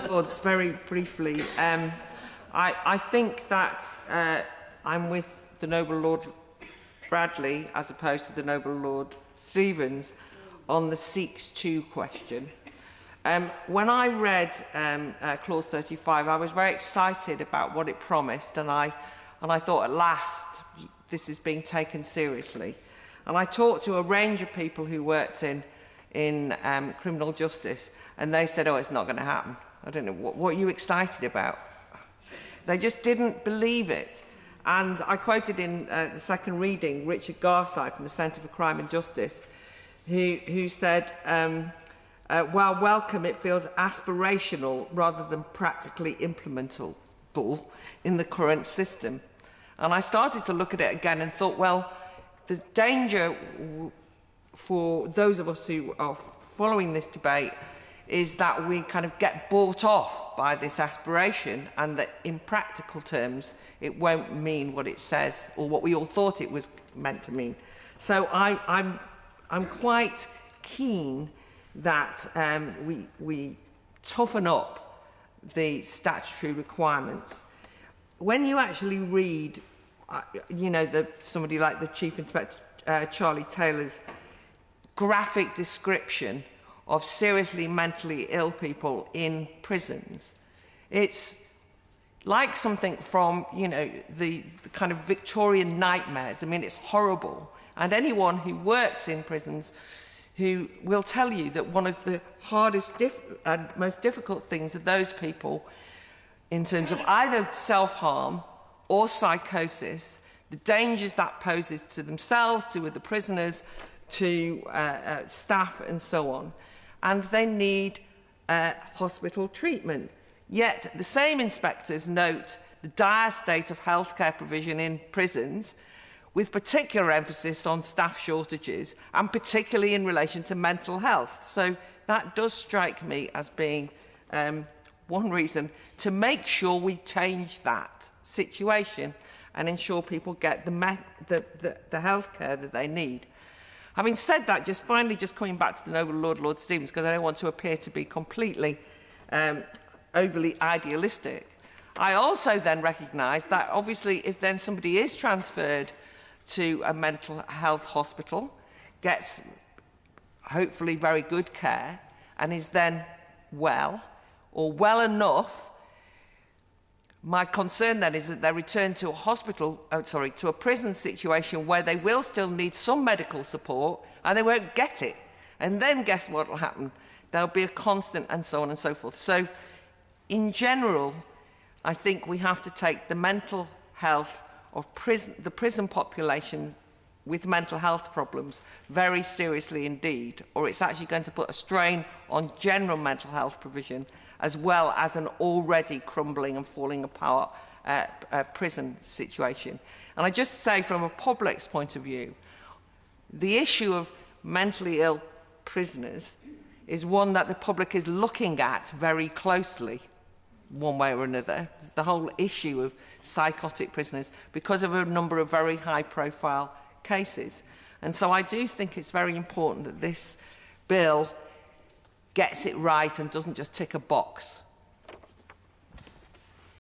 Lords, very briefly. I think that I'm with the Noble Lord Bradley as opposed to the Noble Lord Stevens on the Seeks to question. When I read Clause 35, I was very excited about what it promised, and I thought, at last, this is being taken seriously. And I talked to a range of people who worked in criminal justice, and they said, oh, it's not going to happen. I don't know, what are you excited about? They just didn't believe it. And I quoted in the second reading Richard Garside from the Centre for Crime and Justice, who said, while welcome, it feels aspirational rather than practically implementable in the current system. And I started to look at it again and thought, well, the danger for those of us who are following this debate is that we kind of get bought off by this aspiration, and that in practical terms it won't mean what it says or what we all thought it was meant to mean. So I'm quite keen that we toughen up the statutory requirements. When you actually read, you know, somebody like the Chief Inspector Charlie Taylor's graphic description of seriously mentally ill people in prisons, it's like something from, you know, the kind of Victorian nightmares. I mean, it's horrible. And anyone who works in prisons who will tell you that one of the hardest and most difficult things are those people in terms of either self-harm or psychosis, the dangers that poses to themselves, to other prisoners, to staff and so on. And they need hospital treatment. Yet the same inspectors note the dire state of healthcare provision in prisons, with particular emphasis on staff shortages, and particularly in relation to mental health. So that does strike me as being one reason to make sure we change that situation and ensure people get the health care that they need. Having said that, just coming back to the Noble Lord Stevens, because I don't want to appear to be completely overly idealistic, I also then recognise that obviously if then somebody is transferred to a mental health hospital, gets hopefully very good care, and is then well, or well enough, my concern then is that they return to a prison situation where they will still need some medical support and they won't get it. And then guess what will happen? There'll be a constant and so on and so forth. So in general, I think we have to take the mental health of the prison population with mental health problems very seriously indeed, or it's actually going to put a strain on general mental health provision as well as an already crumbling and falling apart prison situation. And I just say, from a public's point of view, the issue of mentally ill prisoners is one that the public is looking at very closely, one way or another, the whole issue of psychotic prisoners, because of a number of very high-profile cases. And so I do think it's very important that this bill gets it right and doesn't just tick a box.